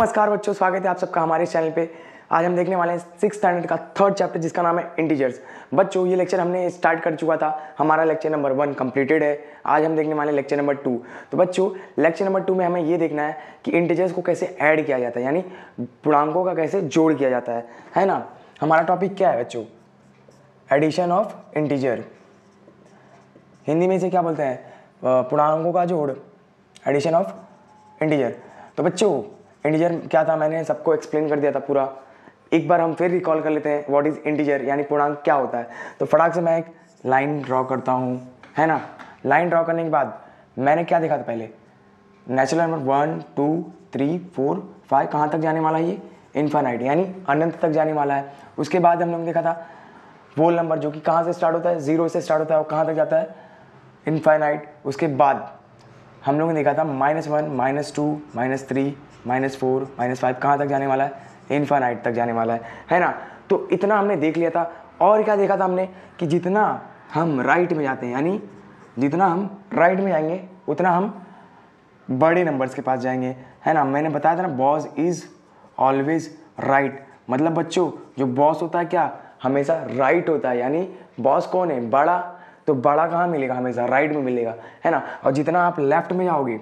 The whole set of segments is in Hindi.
नमस्कार बच्चों, स्वागत है आप सबका हमारे चैनल पे। आज हम देखने वाले हैं 6th स्टैंडर्ड का 3rd चैप्टर जिसका नाम है इंटीजर्स। बच्चों ये लेक्चर हमने स्टार्ट कर चुका था, हमारा लेक्चर नंबर 1 कंप्लीटेड है। आज हम देखने वाले हैं लेक्चर नंबर 2। तो बच्चों लेक्चर नंबर 2 में हमें ये देखना है कि इंटीजर्स को कैसे ऐड किया जाता है, यानी पूर्णांकों का कैसे जोड़ किया जाता है ना। हमारा टॉपिक क्या है बच्चों? Addition of integer. हिंदी में इसे क्या बोलते हैं? पूर्णांकों का जोड़, एडिशन ऑफ इंटीजर। तो बच्चों इंटीजर क्या था मैंने सबको एक्सप्लेन कर दिया था पूरा। एक बार हम फिर रिकॉल कर लेते हैं व्हाट इज इंटीजर, यानी पूर्णांक क्या होता है। तो फटाक से मैं एक लाइन ड्रॉ करता हूँ, है ना। लाइन ड्रॉ करने के बाद मैंने क्या देखा था पहले? नेचुरल नंबर 1 2 3 4 5 कहाँ तक जाने वाला है? ये इनफाइनाइट यानी अनंत तक जाने वाला है। उसके बाद हम लोग देखा था होल नंबर जो कि कहाँ से स्टार्ट होता है? 0 से स्टार्ट होता है और कहाँ तक जाता है? इनफाइनाइट। उसके बाद हम लोगों ने देखा था -1 -2 -3 -4 -5 कहाँ तक जाने वाला है? इनफाइनाइट तक जाने वाला है ना। तो इतना हमने देख लिया था। और क्या देखा था हमने कि जितना हम राइट में जाते हैं, यानी जितना हम राइट में जाएंगे उतना हम बड़े नंबर्स के पास जाएंगे, है ना। मैंने बताया था ना, बॉस इज ऑलवेज राइट। मतलब बच्चों जो बॉस होता है क्या? हमेशा राइट होता है। यानी बॉस कौन है? बड़ा। तो बड़ा कहाँ मिलेगा? हमेशा राइट में मिलेगा, है ना। और जितना आप लेफ्ट में जाओगे,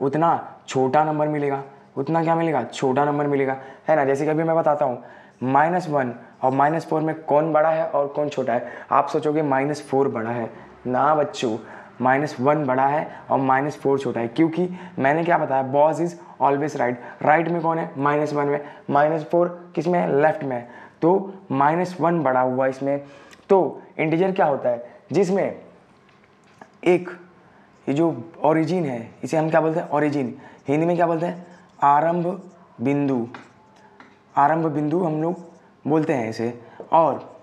उतना छोटा नंबर मिलेगा। उतना क्या मिलेगा? छोटा नंबर मिलेगा, है ना। जैसे कि अभी मैं बताता हूँ -1 और -4 में कौन बड़ा है और कौन छोटा है? आप सोचोगे -4 बड़ा है। ना बच्चों, -1 बड़ा है और -4 छोटा है। क्योंकि मैंने क्या बताया? Boss is always right. Right में कौन है? -1 में। -4 किस में है? लेफ्ट में है। तो -1 बड़ा हुआ इसमें। तो इंटीजर क्या होता है? जिसमें एक ये जो ओरिजिन है, इसे हम क्या बोलते हैं? ओरिजिन। हिंदी में क्या बोलते हैं? आरंभ बिंदु। आरंभ बिंदु हम लोग बोलते हैं इसे। और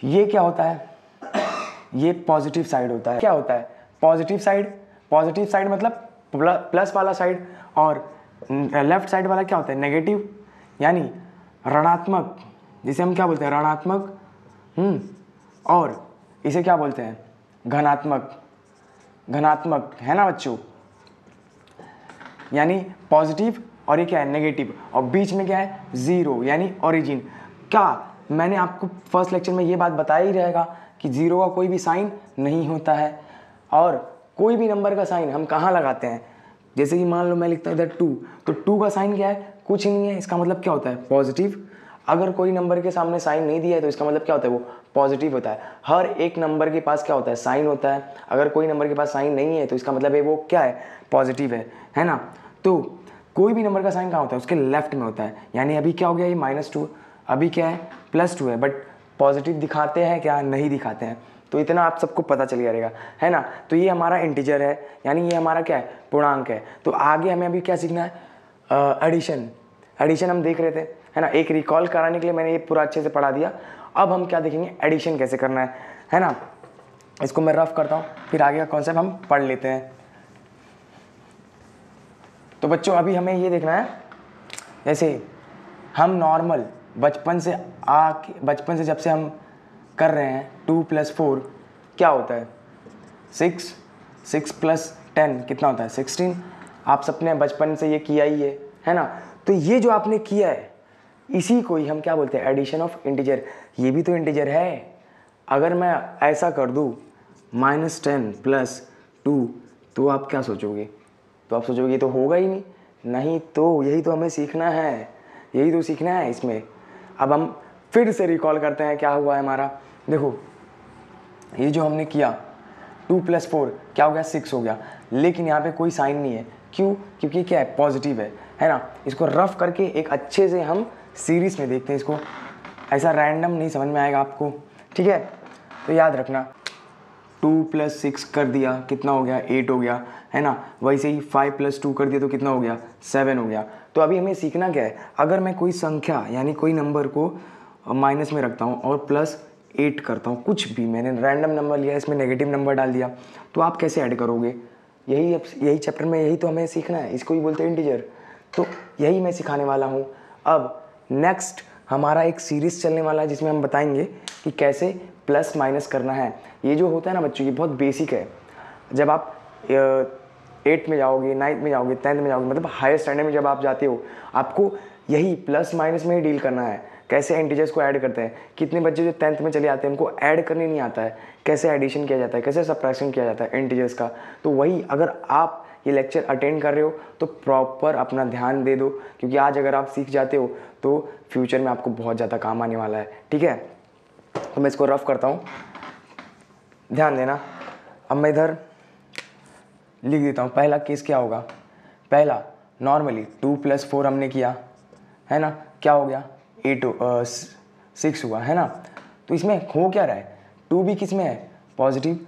ये क्या होता है? ये पॉजिटिव साइड होता है। क्या होता है? Positive side. पॉजिटिव साइड मतलब प्लस वाला साइड। और लेफ्ट साइड वाला क्या होता है? नेगेटिव, यानी ऋणात्मक, जिसे हम क्या बोलते हैं? ऋणात्मक। और इसे क्या बोलते हैं? धनात्मक। धनात्मक, है ना बच्चों। यानी पॉजिटिव और ये क्या है? नेगेटिव। और बीच में क्या है? 0 यानी ओरिजिन। क्या मैंने आपको फर्स्ट लेक्चर में ये बात बताया ही रहेगा कि 0 का कोई भी साइन नहीं होता है। और कोई भी नंबर का साइन हम कहाँ लगाते हैं? जैसे कि मान लो मैं लिखता हूँ इधर 2, तो 2 का साइन क्या है? कुछ नहीं है। इसका मतलब क्या होता है? पॉजिटिव। अगर कोई नंबर के सामने साइन नहीं दिया है तो इसका मतलब क्या होता है? वो पॉजिटिव होता है। हर एक नंबर के पास क्या होता है? साइन होता है। अगर कोई नंबर के पास साइन नहीं है तो इसका मतलब है वो क्या है? पॉजिटिव है ना। तो कोई भी नंबर का साइन कहाँ होता है? उसके लेफ्ट में होता है। यानी अभी क्या हो गया? ये -2, अभी क्या है? +2 है। बट पॉजिटिव दिखाते हैं क्या? नहीं दिखाते हैं। तो इतना आप सबको पता चल गया रहेगा, है ना। तो ये हमारा इंटीजर है, यानी ये हमारा क्या है? पूर्णांक है। तो आगे हमें अभी क्या सीखना है? एडिशन। एडिशन हम देख रहे थे, है ना। एक रिकॉल कराने के लिए मैंने ये पूरा अच्छे से पढ़ा दिया। अब हम क्या देखेंगे? एडिशन कैसे करना है ना। इसको मैं रफ करता हूँ, फिर आगे का कॉन्सेप्ट हम पढ़ लेते हैं। तो बच्चों अभी हमें ये देखना है, जैसे हम नॉर्मल बचपन से जब से हम कर रहे हैं 2 + 4 क्या होता है? 6 6 + 10 कितना होता है? 16। आप सबने बचपन से ये किया ही है ना। तो ये जो आपने किया है इसी को ही हम क्या बोलते हैं? Addition of integer. ये भी तो इंटीजर है। अगर मैं ऐसा कर दूँ -10 + 2 तो आप क्या सोचोगे? तो आप सोचोगे ये तो होगा ही नहीं। तो यही तो हमें सीखना है, यही तो सीखना है इसमें। अब हम फिर से रिकॉल करते हैं क्या हुआ है हमारा। देखो ये जो हमने किया 2 + 4 क्या हो गया? 6 हो गया। लेकिन यहाँ पे कोई साइन नहीं है। क्यों? क्योंकि क्या है? पॉजिटिव है ना। इसको रफ करके एक अच्छे से हम सीरीज में देखते हैं इसको। ऐसा रैंडम नहीं समझ में आएगा आपको, ठीक है। तो याद रखना 2 + 6 कर दिया, कितना हो गया? 8 हो गया, है ना। वैसे ही 5 + 2 कर दिया तो कितना हो गया? 7 हो गया। तो अभी हमें सीखना क्या है? अगर मैं कोई संख्या यानी कोई नंबर को माइनस में रखता हूँ और +8 करता हूँ, कुछ भी मैंने रैंडम नंबर लिया, इसमें नेगेटिव नंबर डाल दिया, तो आप कैसे ऐड करोगे? यही चैप्टर में यही तो हमें सीखना है। इसको ही बोलते हैं इंटीजर। तो यही मैं सिखाने वाला हूँ। अब नेक्स्ट हमारा एक सीरीज़ चलने वाला है जिसमें हम बताएंगे कि कैसे प्लस माइनस करना है। ये जो होता है ना बच्चों, ये बहुत बेसिक है। जब आप 8th में जाओगे, 9th में जाओगे, 10th में जाओगे, मतलब हायर स्टैंडर्ड में जब आप जाते हो आपको यही प्लस माइनस में ही डील करना है। कैसे इंटीजर्स को ऐड करते हैं। कितने बच्चे जो 10th में चले आते हैं उनको ऐड करने नहीं आता है, कैसे एडिशन किया जाता है, कैसे सब्ट्रैक्शन किया जाता है इंटीजर्स का। तो वही अगर आप ये लेक्चर अटेंड कर रहे हो तो प्रॉपर अपना ध्यान दे दो, क्योंकि आज अगर आप सीख जाते हो तो फ्यूचर में आपको बहुत ज़्यादा काम आने वाला है। ठीक है, तो मैं इसको रफ करता हूँ, ध्यान देना। अब मैं इधर लिख देता हूँ। पहला केस क्या होगा, पहला नॉर्मली 2 + 4 हमने किया है ना, क्या हो गया 6 हुआ है ना। तो इसमें हो क्या रहा है, 2 भी किस में है पॉजिटिव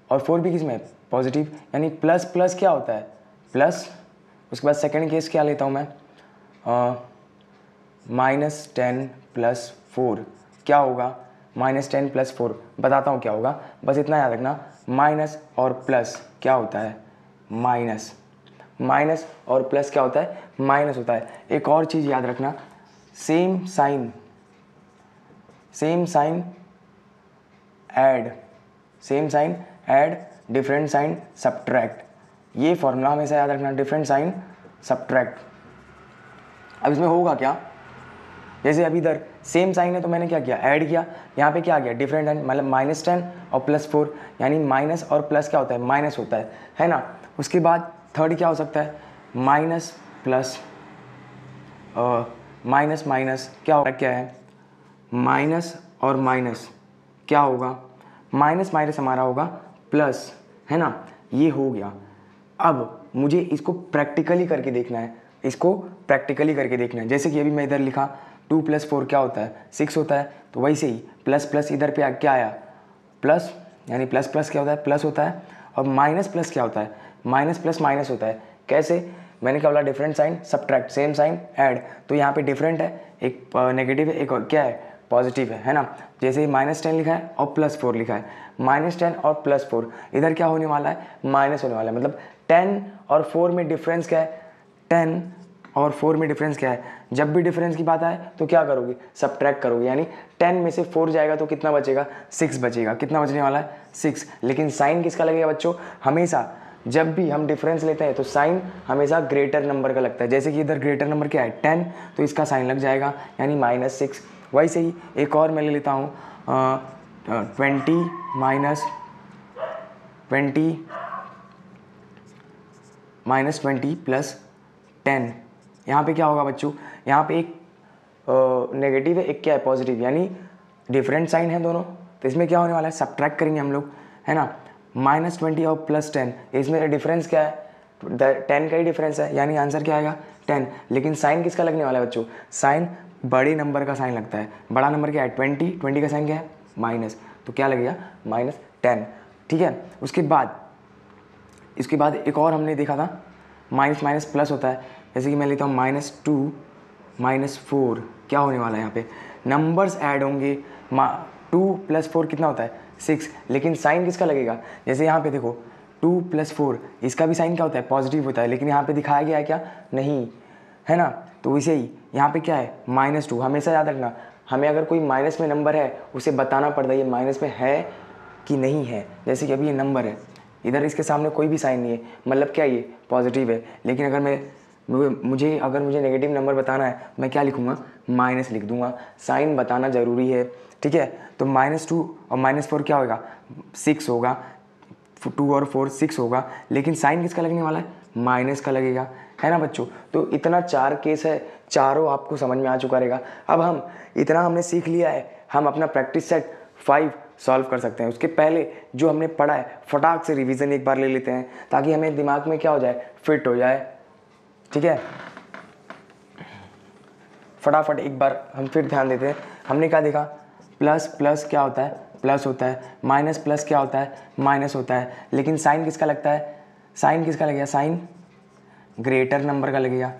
और 4 भी किस में है पॉजिटिव, यानी प्लस प्लस क्या होता है प्लस। उसके बाद सेकंड केस क्या लेता हूँ मैं, -10 + 4 क्या होगा, -10 + 4 बताता हूँ क्या होगा, बस इतना याद रखना। माइनस और प्लस क्या होता है माइनस, माइनस और प्लस क्या होता है माइनस होता है। एक और चीज़ याद रखना, same sign add, same sign add, different sign subtract, ये फॉर्मूला हमेशा याद रखना, डिफरेंट साइन सब्ट्रैक्ट। अब इसमें होगा क्या, जैसे अभी इधर सेम साइन है तो मैंने क्या किया ऐड किया, यहाँ पे क्या आ गया डिफरेंट साइन, मतलब -10 और +4, यानी माइनस और प्लस क्या होता है माइनस होता है ना। उसके बाद थर्ड क्या हो सकता है माइनस प्लस, माइनस माइनस क्या होगा, क्या है माइनस और माइनस क्या होगा, माइनस माइनस हमारा होगा प्लस, है ना, ये हो गया। अब मुझे इसको प्रैक्टिकली करके देखना है, इसको प्रैक्टिकली करके देखना है। जैसे कि अभी मैं इधर लिखा 2 + 4 क्या होता है 6 होता है, तो वैसे ही प्लस प्लस इधर पे क्या आया प्लस, यानी प्लस प्लस क्या होता है प्लस होता है, और माइनस प्लस क्या होता है माइनस प्लस माइनस होता है। कैसे, मैंने क्या बोला different sign subtract, same sign add, तो यहाँ पे डिफरेंट है, एक नेगेटिव है, एक और क्या है पॉजिटिव है ना। जैसे -10 लिखा है और +4 लिखा है, -10 और +4, इधर क्या होने वाला है माइनस होने वाला है। मतलब 10 और 4 में डिफरेंस क्या है, 10 और 4 में डिफरेंस क्या है, जब भी डिफरेंस की बात आए तो क्या करोगे सब्ट्रैक्ट करोगे, यानी 10 में से 4 जाएगा तो कितना बचेगा 6 बचेगा, कितना बचने वाला है 6। लेकिन साइन किसका लगेगा बच्चों, हमेशा जब भी हम डिफरेंस लेते हैं तो साइन हमेशा ग्रेटर नंबर का लगता है। जैसे कि इधर ग्रेटर नंबर क्या है 10, तो इसका साइन लग जाएगा यानी -6। वैसे ही एक और मैं ले लेता हूँ 20 + 10, यहाँ पे क्या होगा बच्चों, यहाँ पे एक नेगेटिव है एक क्या है पॉजिटिव, यानी डिफरेंट साइन है दोनों, तो इसमें क्या होने वाला है सब्ट्रैक्ट करेंगे हम लोग, है ना। -20 और +10, इसमें डिफरेंस क्या है 10 का ही डिफरेंस है, यानी आंसर क्या आएगा 10। लेकिन साइन किसका लगने वाला है बच्चों, साइन बड़े नंबर का साइन लगता है, बड़ा नंबर क्या है 20 का साइन क्या है माइनस, तो क्या लगेगा -10। ठीक है, इसके बाद एक और हमने देखा था माइनस माइनस प्लस होता है। जैसे कि मैं लेता हूँ -2 -4 क्या होने वाला है, यहाँ पे नंबर्स ऐड होंगे, 2 + 4 कितना होता है 6, लेकिन साइन किसका लगेगा, जैसे यहाँ पे देखो 2 + 4 इसका भी साइन क्या होता है पॉजिटिव होता है, लेकिन यहाँ पे दिखाया गया है क्या नहीं, है ना। तो वैसे ही यहाँ पे क्या है -2, हमेशा याद रखना, हमें अगर कोई माइनस में नंबर है उसे बताना पड़ता है ये माइनस में है कि नहीं है। जैसे कि अभी ये नंबर है, इधर इसके सामने कोई भी साइन नहीं है, मतलब क्या ये पॉजिटिव है, लेकिन अगर मुझे नेगेटिव नंबर बताना है मैं क्या लिखूँगा माइनस लिख दूंगा, साइन बताना ज़रूरी है। ठीक है, तो -2 और -4 क्या होगा 6 होगा, 2 और 4 6 होगा, लेकिन साइन किसका लगने वाला है माइनस का लगेगा, है ना बच्चों। तो इतना 4 केस है, चारों आपको समझ में आ चुका रहेगा। अब हम इतना हमने सीख लिया है, हम अपना प्रैक्टिस सेट 5 सॉल्व कर सकते हैं। उसके पहले जो हमने पढ़ा है फटाक से रिवीजन एक बार ले लेते हैं, ताकि हमें दिमाग में क्या हो जाए फिट हो जाए। ठीक है, फटाफट एक बार हम फिर ध्यान देते हैं। हमने क्या देखा, प्लस प्लस क्या होता है प्लस होता है, माइनस प्लस क्या होता है माइनस होता है, लेकिन साइन किसका लगता है, साइन किसका लगेगा, साइन ग्रेटर नंबर का लगेगा,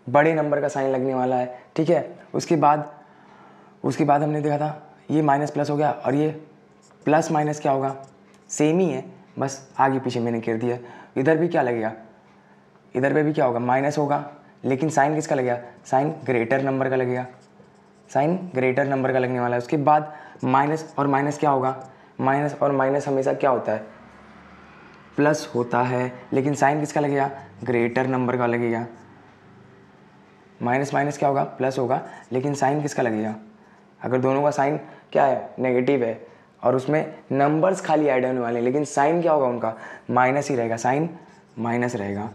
बड़े नंबर का साइन लगने वाला है। ठीक है, उसके बाद हमने देखा था ये माइनस प्लस हो गया, और ये प्लस माइनस क्या होगा सेम ही है, बस आगे पीछे मैंने कर दिया। इधर भी क्या लगेगा, इधर पे भी क्या होगा माइनस होगा, लेकिन साइन किसका लगेगा, साइन ग्रेटर नंबर का लगेगा, साइन ग्रेटर नंबर का लगने वाला है। उसके बाद माइनस और माइनस क्या होगा, माइनस और माइनस हमेशा क्या होता है प्लस होता है, लेकिन साइन किसका लगेगा, ग्रेटर नंबर का लगेगा। माइनस माइनस क्या होगा, प्लस होगा, लेकिन साइन किसका लगेगा, अगर दोनों का साइन क्या है, नेगेटिव है, और उसमें नंबर्स खाली ऐड होने वाले हैं, लेकिन साइन क्या होगा उनका, माइनस ही रहेगा, साइन माइनस रहेगा।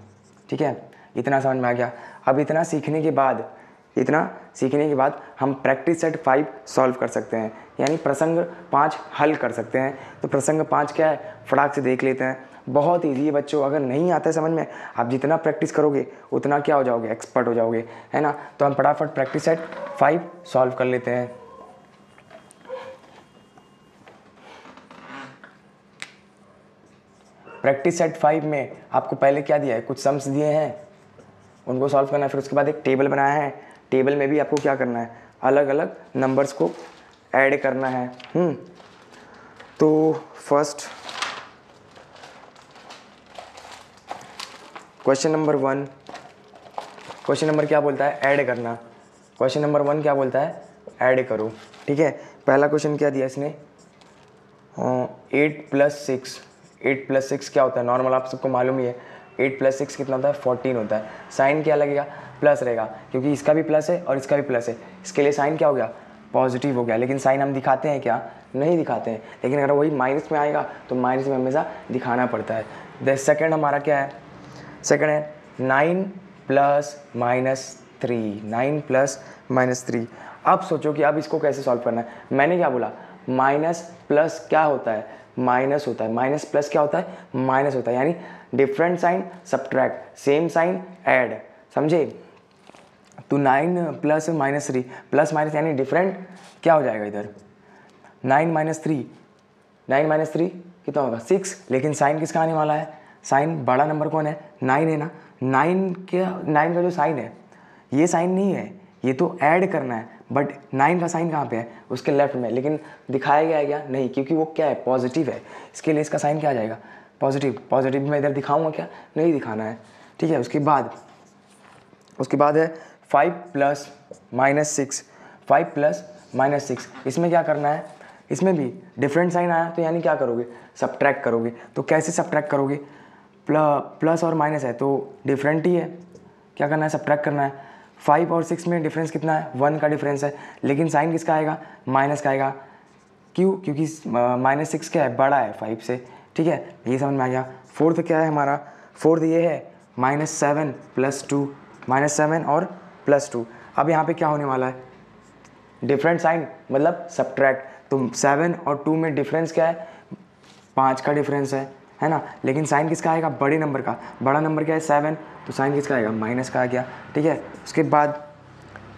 ठीक है, इतना समझ में आ गया। अब इतना सीखने के बाद हम प्रैक्टिस सेट 5 सॉल्व कर सकते हैं, यानी प्रसंग 5 हल कर सकते हैं। तो प्रसंग 5 क्या है, फटाक से देख लेते हैं। बहुत ईजी है बच्चों, अगर नहीं आता है समझ में, आप जितना प्रैक्टिस करोगे उतना क्या हो जाओगे, एक्सपर्ट हो जाओगे, है ना। तो हम फटाफट प्रैक्टिस सेट 5 सॉल्व कर लेते हैं। प्रैक्टिस सेट 5 में आपको पहले क्या दिया है, कुछ सम्स दिए हैं, उनको सॉल्व करना है। फिर उसके बाद एक टेबल बनाया है, टेबल में भी आपको क्या करना है, अलग अलग नंबर्स को ऐड करना है। तो first question number 1, question number क्या बोलता है, ऐड करना। क्वेश्चन नंबर 1 क्या बोलता है, ऐड करो। ठीक है, पहला क्वेश्चन क्या दिया इसने, 8 + 6। 8 + 6 क्या होता है, नॉर्मल आप सबको मालूम ही है। 8 + 6 कितना होता है, 14 होता है। साइन क्या लगेगा, प्लस रहेगा, क्योंकि इसका भी प्लस है और इसका भी प्लस है, इसके लिए साइन क्या हो गया, पॉजिटिव हो गया। लेकिन साइन हम दिखाते हैं क्या, नहीं दिखाते हैं। लेकिन अगर वही माइनस में आएगा तो माइनस में हमेशा दिखाना पड़ता है। द सेकेंड हमारा क्या है, सेकेंड है 9 + -3। 9 + -3। अब सोचो कि अब इसको कैसे सॉल्व करना है। मैंने क्या बोला, माइनस प्लस क्या होता है, माइनस होता है, माइनस प्लस क्या होता है, माइनस होता है। यानी different sign subtract, same sign add, समझे। तो 9 + -3, प्लस माइनस यानी डिफरेंट क्या हो जाएगा इधर, 9 - 3। 9 - 3 कितना होगा, 6। लेकिन साइन किसका आने वाला है, साइन बड़ा नंबर कौन है, 9 है ना। 9 का जो साइन है, ये साइन नहीं है, ये तो ऐड करना है, बट 9 का साइन कहाँ पे है, उसके लेफ्ट में। लेकिन दिखाया गया है क्या, नहीं, क्योंकि वो क्या है, पॉजिटिव है। इसके लिए इसका साइन क्या आ जाएगा, पॉजिटिव। पॉजिटिव मैं इधर दिखाऊंगा क्या, नहीं दिखाना है। ठीक है, उसके बाद है 5 + -6। 5 + -6, इसमें क्या करना है, इसमें भी डिफरेंट साइन आया तो यानी क्या करोगे, सब्ट्रैक्ट करोगे। तो कैसे सब्ट्रैक्ट करोगे, प्लस और माइनस है तो डिफरेंट ही है, क्या करना है, सब्ट्रैक्ट करना है। 5 और 6 में डिफरेंस कितना है, 1 का डिफरेंस है, लेकिन साइन किसका आएगा, माइनस का आएगा। क्यों, क्योंकि -6 क्या है, बड़ा है 5 से। ठीक है, ये समझ में आ गया। फोर्थ क्या है हमारा, फोर्थ ये है -7 + 2। -7 और +2। अब यहाँ पे क्या होने वाला है, डिफरेंट साइन मतलब सब्ट्रैक्ट। तो 7 और 2 में डिफरेंस क्या है, 5 का डिफरेंस है ना। लेकिन साइन किसका आएगा, बड़े नंबर का। बड़ा नंबर क्या है, 7, तो साइन किसका आएगा, माइनस का आ गया। ठीक है, उसके बाद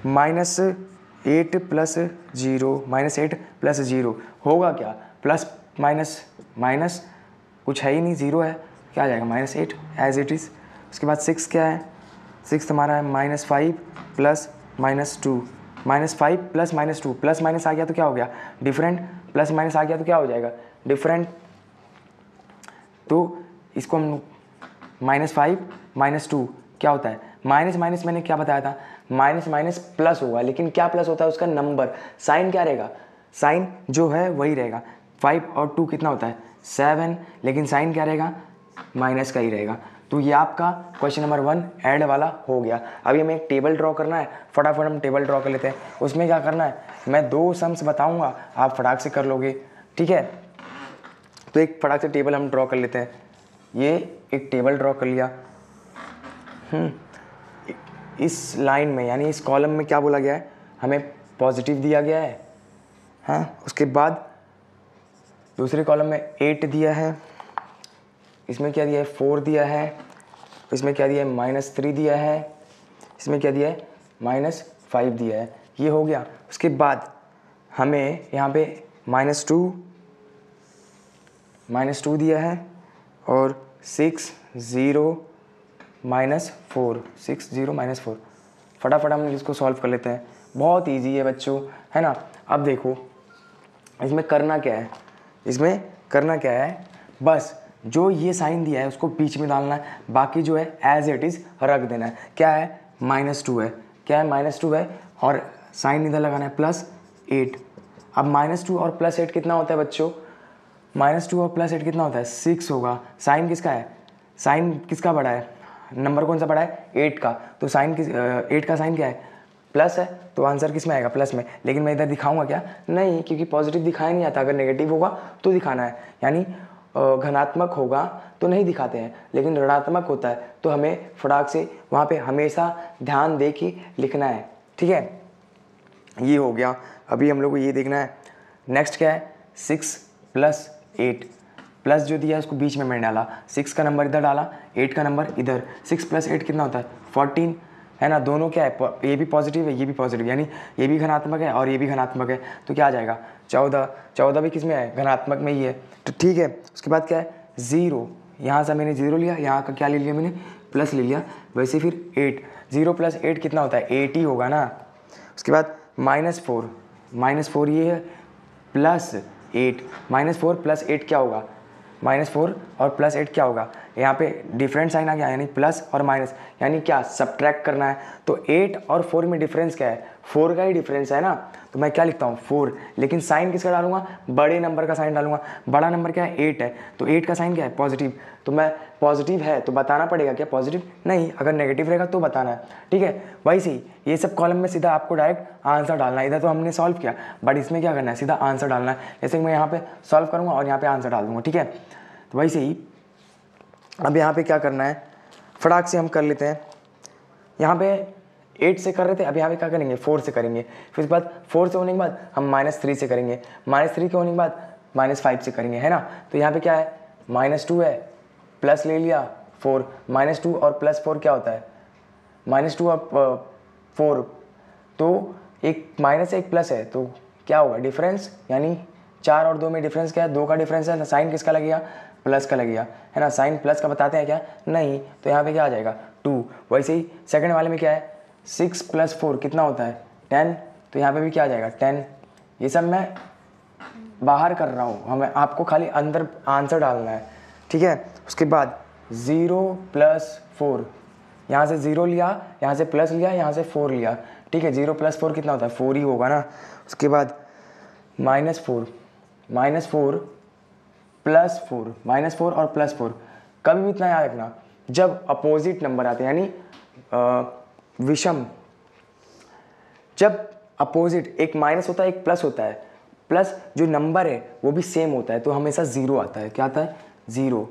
-8 + 0, -8 + 0 होगा क्या, प्लस माइनस माइनस कुछ है ही नहीं, 0 है, क्या आ जाएगा, -8 एज इट इज़। उसके बाद 6 क्या है, 6 हमारा है -5 + -2। -5 + -2, प्लस माइनस आ गया तो क्या हो गया, डिफरेंट। प्लस माइनस आ गया तो क्या हो जाएगा, डिफरेंट। तो इसको हम -5 - 2 क्या होता है, माइनस माइनस मैंने क्या बताया था, माइनस माइनस प्लस होगा। लेकिन क्या प्लस होता है, उसका नंबर, साइन क्या रहेगा, साइन जो है वही रहेगा। 5 और 2 कितना होता है, 7, लेकिन साइन क्या रहेगा, माइनस का ही रहेगा। तो ये आपका क्वेश्चन नंबर 1 ऐड वाला हो गया। अभी हमें एक टेबल ड्रॉ करना है, फटाफट हम टेबल ड्रॉ कर लेते हैं। उसमें क्या करना है, मैं 2 सम्स बताऊंगा, आप फटाक से कर लोगे। ठीक है, तो एक फटाक से टेबल हम ड्रॉ कर लेते हैं। ये एक टेबल ड्रॉ कर लिया। इस लाइन में यानी इस कॉलम में क्या बोला गया है, हमें पॉजिटिव दिया गया है। हाँ, उसके बाद दूसरे कॉलम में 8 दिया है, इसमें क्या दिया है, 4 दिया है, इसमें क्या दिया है, -3 दिया है, इसमें क्या दिया है, -5 दिया है। ये हो गया। उसके बाद हमें यहाँ पे -2 दिया है और 6 0 -4, 6 0 -4। फटाफट हम इसको सॉल्व कर लेते हैं, बहुत इजी है बच्चों, है ना। अब देखो इसमें करना क्या है, इसमें करना क्या है, बस जो ये साइन दिया है उसको बीच में डालना है, बाकी जो है एज इट इज़ रख देना है। क्या है, -2 है, क्या है, -2 है, और साइन इधर लगाना है +8। अब -2 और +8 कितना होता है बच्चों, -2 और +8 कितना होता है 6 होगा। साइन किसका है, साइन किसका बड़ा है, नंबर कौन सा बड़ा है 8 का, तो साइन किस 8 का साइन क्या है प्लस है, तो आंसर किस में आएगा प्लस में। लेकिन मैं इधर दिखाऊंगा क्या, नहीं, क्योंकि पॉजिटिव दिखाया नहीं आता, अगर नेगेटिव होगा तो दिखाना है, यानी घनात्मक होगा तो नहीं दिखाते हैं, लेकिन ऋणात्मक होता है तो हमें फटाक से वहाँ पे हमेशा ध्यान दे के लिखना है, ठीक है। ये हो गया। अभी हम लोग को ये देखना है नेक्स्ट क्या है 6 + 8, प्लस जो दिया है उसको बीच में मैंने डाला, 6 का नंबर इधर डाला, 8 का नंबर इधर, 6 + 8 कितना होता है 14 है ना, दोनों क्या है, ये भी पॉजिटिव है ये भी पॉजिटिव, यानी ये भी घनात्मक है और ये भी घनात्मक है, तो क्या आ जाएगा 14, 14 भी किस में है घनात्मक में ही है, तो ठीक है। उसके बाद क्या है 0, यहाँ से मैंने 0 लिया, यहाँ का क्या ले लिया मैंने प्लस ले लिया, वैसे फिर 8, 0 + 8 कितना होता है 8 ही होगा ना। उसके बाद -4 ये है +8, -4 + 8 क्या होगा -4 और +8 क्या होगा, यहाँ पे डिफरेंट साइन आ गया, यानी प्लस और माइनस, यानी क्या सब्ट्रैक्ट करना है, तो 8 और 4 में डिफरेंस क्या है 4 का ही डिफरेंस है ना, तो मैं क्या लिखता हूँ 4, लेकिन साइन किसका डालूंगा बड़े नंबर का साइन डालूंगा, बड़ा नंबर क्या है 8 है, तो 8 का साइन क्या है पॉजिटिव, तो मैं पॉजिटिव है तो बताना पड़ेगा क्या पॉजिटिव, नहीं, अगर नेगेटिव रहेगा तो बताना है, ठीक है। वैसे ही ये सब कॉलम में सीधा आपको डायरेक्ट आंसर डालना है, इधर तो हमने सॉल्व किया, बट इसमें क्या करना है सीधा आंसर डालना है, जैसे कि मैं यहाँ पे सॉल्व करूँगा और यहाँ पे आंसर डाल दूँगा, ठीक है। तो वैसे ही अब यहाँ पे क्या करना है फटाक से हम कर लेते हैं, यहाँ पे 8 से कर रहे थे, अब यहाँ पे क्या करेंगे 4 से करेंगे, फिर उसके बाद 4 से होने के बाद हम -3 से करेंगे, -3 के होने के बाद -5 से करेंगे, है ना। तो यहाँ पे क्या है -2 है, प्लस ले लिया 4, -2 और +4 क्या होता है -2 और 4, तो एक माइनस है एक प्लस है, तो क्या होगा डिफरेंस, यानी 4 और 2 में डिफरेंस क्या है 2 का डिफरेंस है, तो साइन किसका लगेगा प्लस का लगेगा, है ना। साइन प्लस का बताते हैं क्या, नहीं, तो यहाँ पे क्या आ जाएगा 2। वैसे ही सेकंड वाले में क्या है 6 + 4 कितना होता है 10, तो यहाँ पे भी क्या आ जाएगा 10। ये सब मैं बाहर कर रहा हूँ, हमें आपको खाली अंदर आंसर डालना है, ठीक है। उसके बाद 0 + 4, यहाँ से 0 लिया, यहाँ से प्लस लिया, यहाँ से 4 लिया, ठीक है। 0 + 4 कितना होता है 4 ही होगा ना। उसके बाद -4 -4 और +4, कभी भी इतना याद रखना जब अपोजिट नंबर आते हैं, यानी विषम, जब अपोजिट एक माइनस होता है एक प्लस होता है, प्लस जो नंबर है वो भी सेम होता है, तो हमेशा 0 आता है, क्या आता है 0।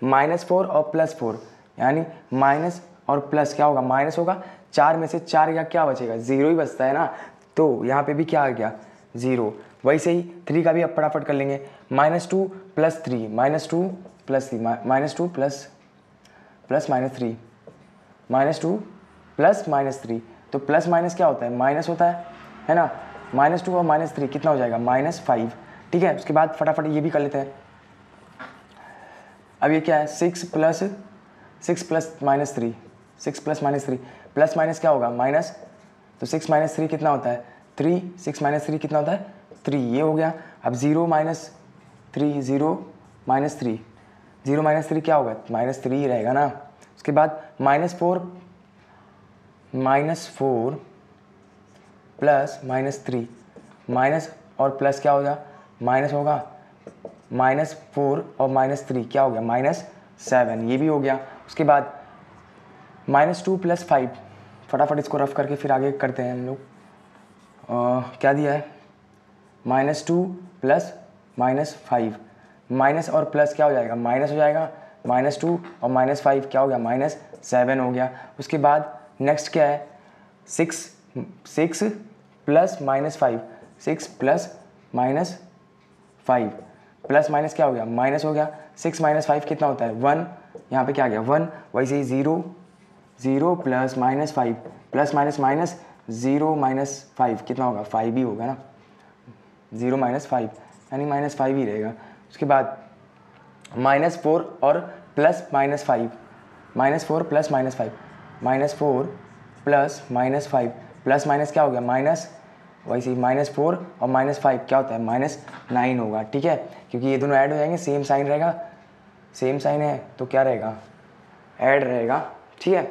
-4 और +4, यानी माइनस और प्लस क्या होगा माइनस होगा, 4 में से 4 या क्या बचेगा 0 ही बचता है ना, तो यहाँ पे भी क्या आ गया 0। वैसे ही 3 का भी अब फटाफट कर लेंगे, -2 + 3, -2 + 3, -2 प्लस -3, -2 + -3, तो प्लस माइनस क्या होता है माइनस होता है ना। -2 और -3 कितना हो जाएगा -5, ठीक है। उसके बाद फटाफट ये भी कर लेते हैं। अब ये क्या है 6 + -3, 6 + -3, प्लस माइनस क्या होगा माइनस, तो 6 - 3 कितना होता है 3, 6 - 3 कितना होता है 3, ये हो गया। अब 0 - 3, 0 - 3, 0 - 3 क्या होगा -3 ही रहेगा ना। उसके बाद -4 प्लस -3, माइनस और प्लस क्या होगा माइनस होगा, -4 और -3 क्या हो गया -7, ये भी हो गया। उसके बाद -2 + 5, फटाफट इसको रफ करके फिर आगे करते हैं हम लोग। क्या दिया है -2 + -5, माइनस और प्लस क्या हो जाएगा माइनस हो जाएगा, -2 और -5 क्या हो गया -7 हो गया। उसके बाद नेक्स्ट क्या है 6 + -5, 6 + -5, प्लस माइनस क्या हो गया माइनस हो गया, 6 - 5 कितना होता है 1, यहाँ पे क्या आ गया 1। वैसे ही 0 + -5 प्लस माइनस माइनस 0 - 5 कितना होगा 5 ही होगा ना, 0 - 5 यानी -5 ही रहेगा। उसके बाद -4 और प्लस -5, -4 + -5, -4 + -5, प्लस माइनस क्या हो गया माइनस, वैसे ही -4 और -5 क्या होता है -9 होगा, ठीक है। क्योंकि ये दोनों ऐड हो जाएंगे, सेम साइन रहेगा, सेम साइन है तो क्या रहेगा ऐड रहेगा, ठीक है।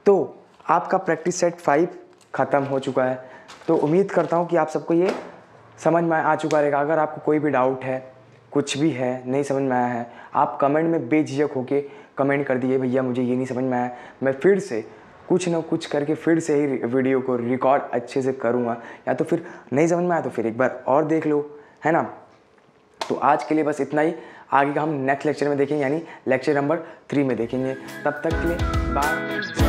तो आपका प्रैक्टिस सेट 5 ख़त्म हो चुका है। तो उम्मीद करता हूँ कि आप सबको ये समझ में आ चुका रहेगा। अगर आपको कोई भी डाउट है कुछ भी है नहीं समझ में आया है, आप कमेंट में बेझिझक होके कमेंट कर दिए भैया मुझे ये नहीं समझ में आया, मैं फिर से कुछ ना कुछ करके फिर से ही वीडियो को रिकॉर्ड अच्छे से करूँगा, या तो फिर नहीं समझ में आया तो फिर एक बार और देख लो, है ना। तो आज के लिए बस इतना ही, आगे का हम नेक्स्ट लेक्चर में देखेंगे, यानी लेक्चर नंबर 3 में देखेंगे। तब तक के लिए बाय।